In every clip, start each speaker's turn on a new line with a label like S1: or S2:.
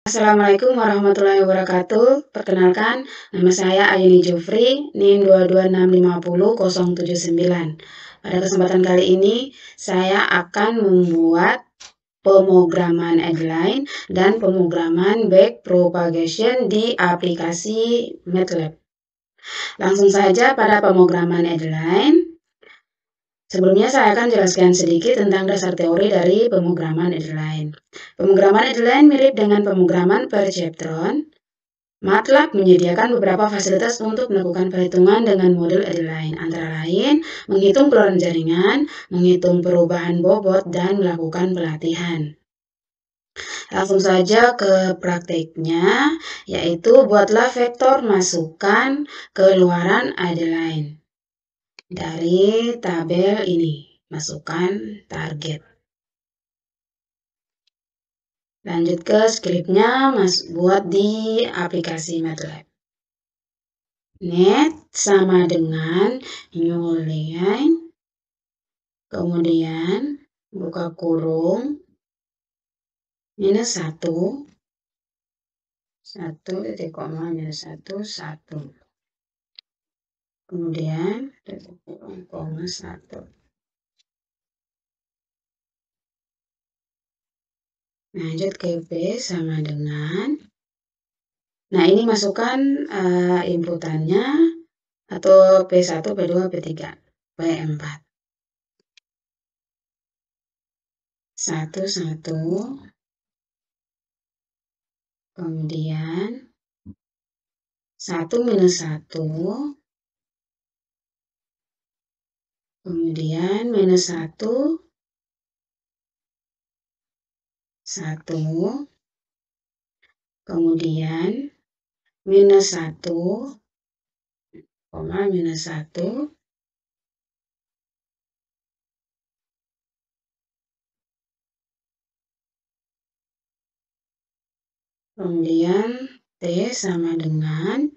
S1: Assalamualaikum warahmatullahi wabarakatuh. Perkenalkan, nama saya Ayuni Jufri, NIM 226500799. Pada kesempatan kali ini, saya akan membuat pemrograman addline dan pemrograman backpropagation di aplikasi MATLAB. Langsung saja pada pemrograman addline. Sebelumnya saya akan jelaskan sedikit tentang dasar teori dari pemrograman addline. Pemrograman addline mirip dengan pemrograman perceptron. MATLAB menyediakan beberapa fasilitas untuk melakukan perhitungan dengan model addline, antara lain menghitung keluaran jaringan, menghitung perubahan bobot, dan melakukan pelatihan. Langsung saja ke prakteknya, yaitu buatlah vektor masukan keluaran addline. Dari tabel ini, masukkan target. Lanjut ke skripnya, buat di aplikasi MATLAB. Net sama dengan new line, kemudian buka kurung, minus 1, 1 titik koma minus 1, 1. Kemudian titik koma 1. Lanjut ke B sama dengan, nah ini masukkan inputannya atau P1, P2, P3, P4. 1, 1. Kemudian 1 minus 1. Kemudian minus 1. 1. Kemudian minus 1, koma minus 1. Kemudian T sama dengan,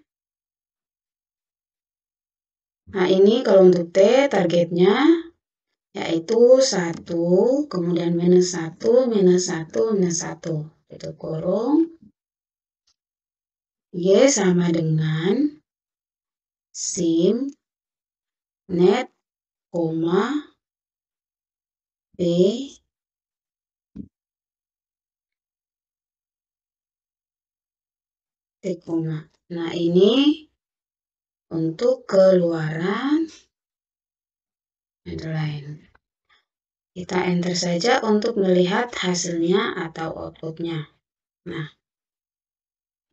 S1: nah ini kalau untuk T targetnya yaitu 1, kemudian minus 1, minus 1, minus 1. Itu kurung. Y sama dengan sim net, koma B titik koma. Nah ini untuk keluaran addline. Kita enter saja untuk melihat hasilnya atau outputnya. Nah,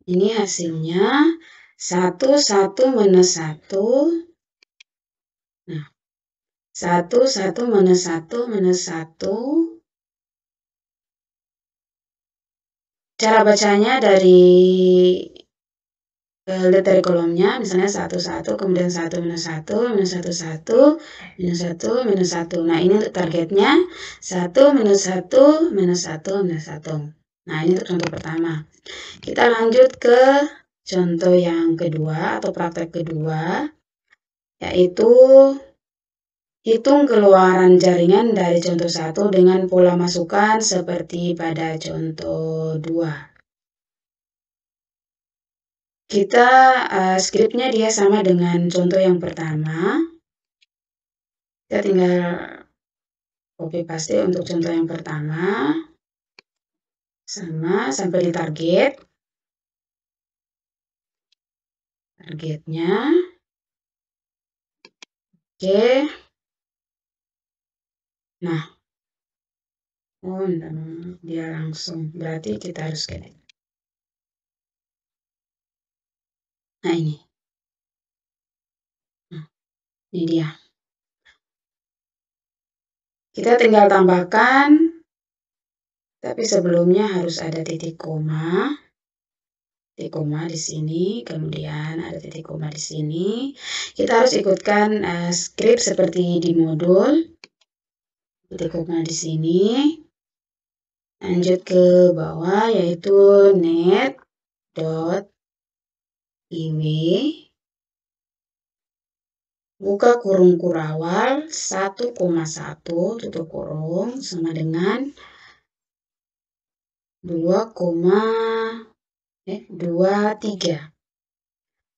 S1: ini hasilnya 1, 1 minus 1. Nah, 1, 1 minus 1 minus 1. Cara bacanya lihat dari kolomnya, misalnya 1, 1, kemudian 1 minus 1, minus 1, 1, minus 1, minus 1. Nah, ini untuk targetnya 1 minus 1, minus 1, minus 1. Nah, ini untuk contoh pertama. Kita lanjut ke contoh yang kedua atau praktek kedua, yaitu hitung keluaran jaringan dari contoh 1 dengan pola masukan seperti pada contoh 2. Kita skripnya dia sama dengan contoh yang pertama. Kita tinggal copy paste untuk contoh yang pertama. Sama sampai di target. Targetnya. Oke. Nah. Oh, dia langsung. Berarti kita harus kayak. Nah, ini. Nah, ini dia. Kita tinggal tambahkan, tapi sebelumnya harus ada titik koma. Titik koma di sini, kemudian ada titik koma di sini. Kita harus ikutkan skrip seperti di modul. Titik koma di sini. Lanjut ke bawah yaitu net.iw. Buka kurung kurawal 1,1 tutup kurung sama dengan 2,1 2, 3.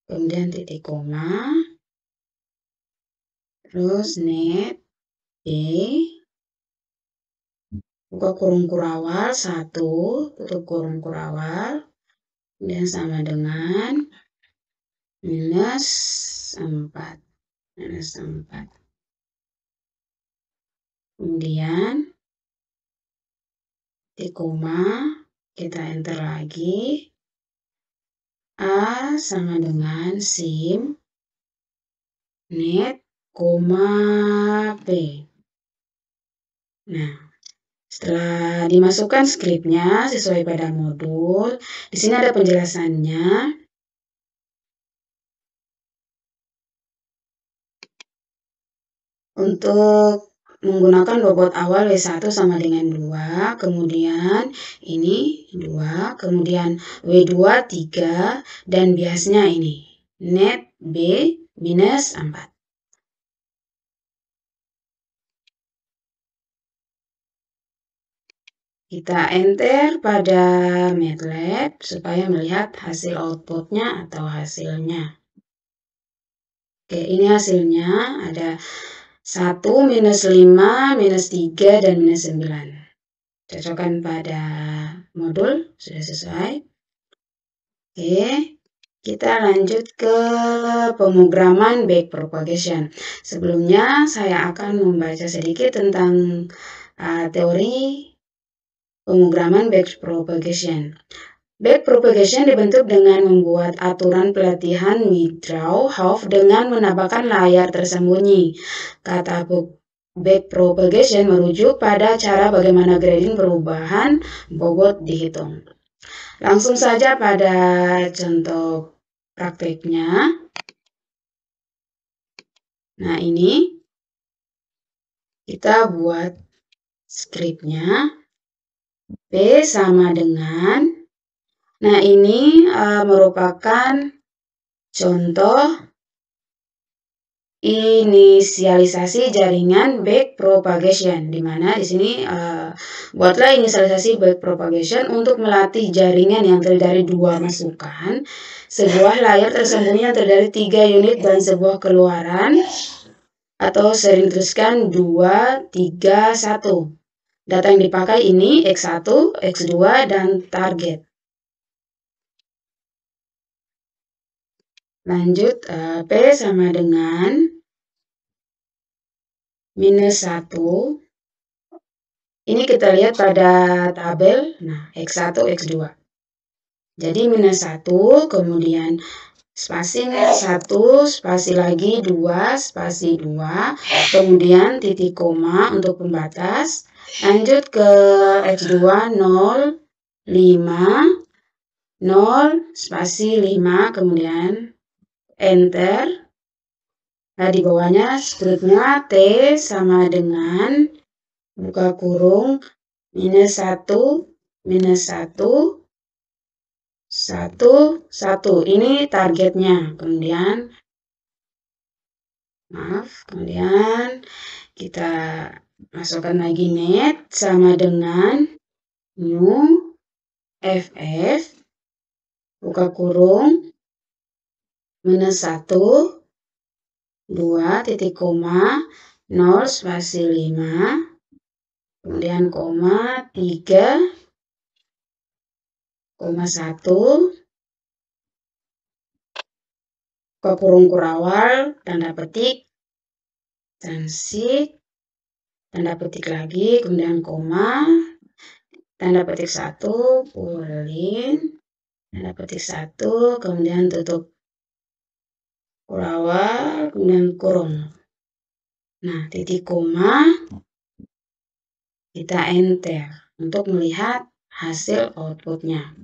S1: Kemudian titik koma, terus net B, buka kurung kurawal 1, tutup kurung kurawal, kemudian sama dengan minus 4. Kemudian titik koma, kita enter lagi. A sama dengan sim net, B. Nah, setelah dimasukkan skripnya sesuai pada modul, di sini ada penjelasannya. Untuk menggunakan bobot awal W1 sama dengan 2, kemudian ini 2, kemudian W2 3, dan biasnya ini net B minus 4. Kita enter pada MATLAB supaya melihat hasil outputnya atau hasilnya. Oke, ini hasilnya ada 1, minus 5, minus 3, dan minus 9. Cocokkan pada modul, sudah sesuai. Oke, kita lanjut ke pemrograman backpropagation. Sebelumnya saya akan membaca sedikit tentang teori pemrograman backpropagation. Backpropagation dibentuk dengan membuat aturan pelatihan withdraw half dengan menambahkan layar tersembunyi. Kata backpropagation merujuk pada cara bagaimana grading perubahan bobot dihitung. Langsung saja pada contoh prakteknya. Nah, ini kita buat skripnya. P sama dengan, nah ini merupakan contoh inisialisasi jaringan backpropagation, di mana di sini buatlah inisialisasi backpropagation untuk melatih jaringan yang terdiri dari 2 masukan, sebuah layar tersembunyi yang terdiri dari 3 unit dan sebuah keluaran, atau sering tuliskan 2, 3, 1. Data yang dipakai ini X1, X2, dan target. Lanjut, P sama dengan minus 1. Ini kita lihat pada tabel, nah X1, X2. Jadi minus 1, kemudian spasi 1, spasi lagi 2, spasi 2, kemudian titik koma untuk pembatas. Lanjut ke X2, 0, 5, 0, spasi 5, kemudian enter. Nah, di bawahnya skripnya T sama dengan buka kurung minus 1, minus 1, 1, 1. Ini targetnya. Kemudian kita masukkan lagi net sama dengan new FF buka kurung minus 1, 2, titik koma, 0, spasi 5, kemudian koma, 3, koma 1, buka kurung kurawal, tanda petik, transit, tanda petik lagi, kemudian koma, tanda petik 1, pulin, tanda petik 1, kemudian tutup kurawal, kemudian kurung. Nah, titik koma, kita enter untuk melihat hasil outputnya.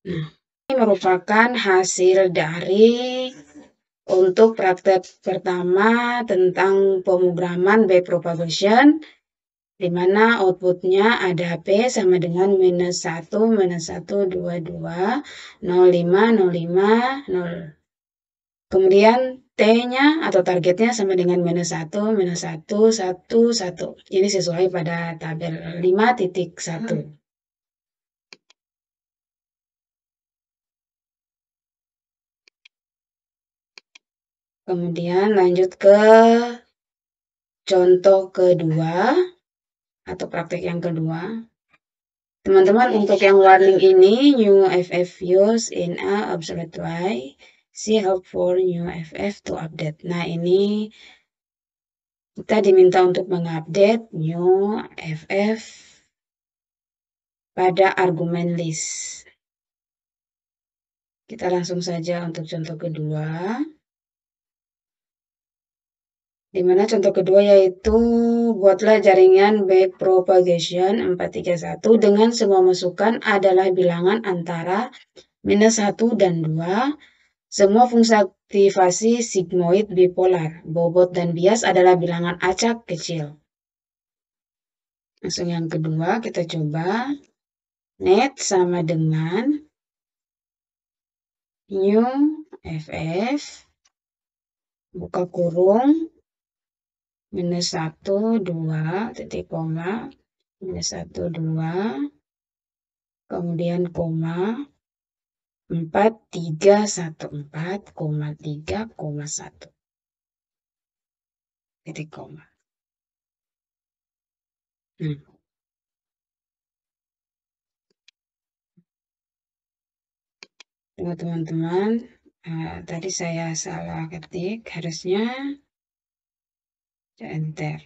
S1: Nah, ini merupakan hasil dari untuk praktek pertama tentang pemrograman backpropagation, di mana outputnya ada P sama dengan minus 1, minus 1, 2, 2, 0, 5, 0, 5, 0. Kemudian T-nya atau targetnya sama dengan minus 1, minus 1, 1, 1. Ini sesuai pada tabel 5.1. Kemudian lanjut ke contoh kedua atau praktek yang kedua. Teman-teman, untuk yang warning ini, new FF used in a obsolete way. See help for new FF to update. Nah, ini kita diminta untuk mengupdate new FF pada argumen list. Kita langsung saja untuk contoh kedua. Di mana contoh kedua yaitu buatlah jaringan backpropagation 431 dengan semua masukan adalah bilangan antara -1 dan 2. Semua fungsi aktivasi sigmoid bipolar, bobot dan bias adalah bilangan acak kecil. Langsung yang kedua kita coba. Net sama dengan new FF, buka kurung, -1, 2, titik koma, -1, 2, kemudian koma, 4, 3, 1, 4, 3, 1. Titik koma. Tunggu teman-teman, tadi saya salah ketik, harusnya enter.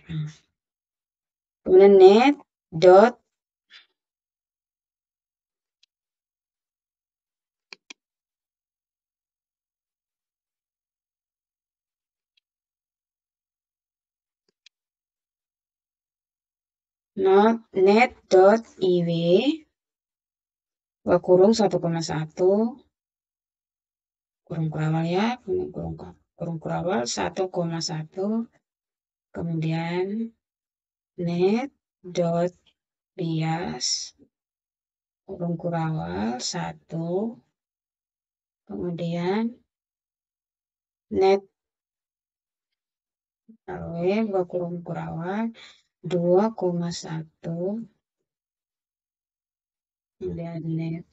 S1: Kemudian net dot net dot iw kurung 1,1 kurung kurawal ya, kurung kurawal 1,1, kemudian net dot bias kurung kurawal 1, kemudian net rw kurung kurawal 2,1, kemudian net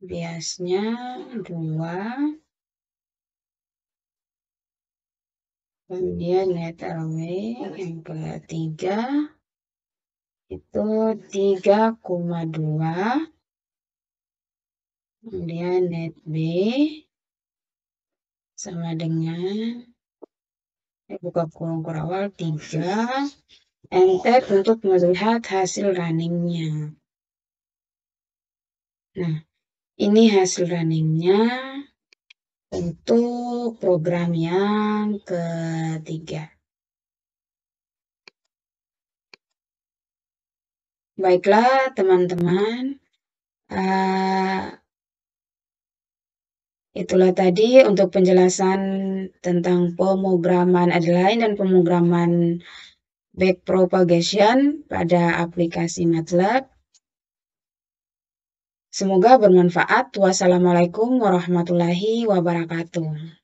S1: biasnya 2, kemudian net rw yang ketiga itu 3,2, kemudian net b sama dengan buka kurung kurawal 3, enter untuk melihat hasil runningnya. Nah, ini hasil runningnya untuk program yang ketiga. Baiklah teman-teman, itulah tadi untuk penjelasan tentang pemrograman addline dan pemrograman backpropagation pada aplikasi MATLAB. Semoga bermanfaat. Wassalamualaikum warahmatullahi wabarakatuh.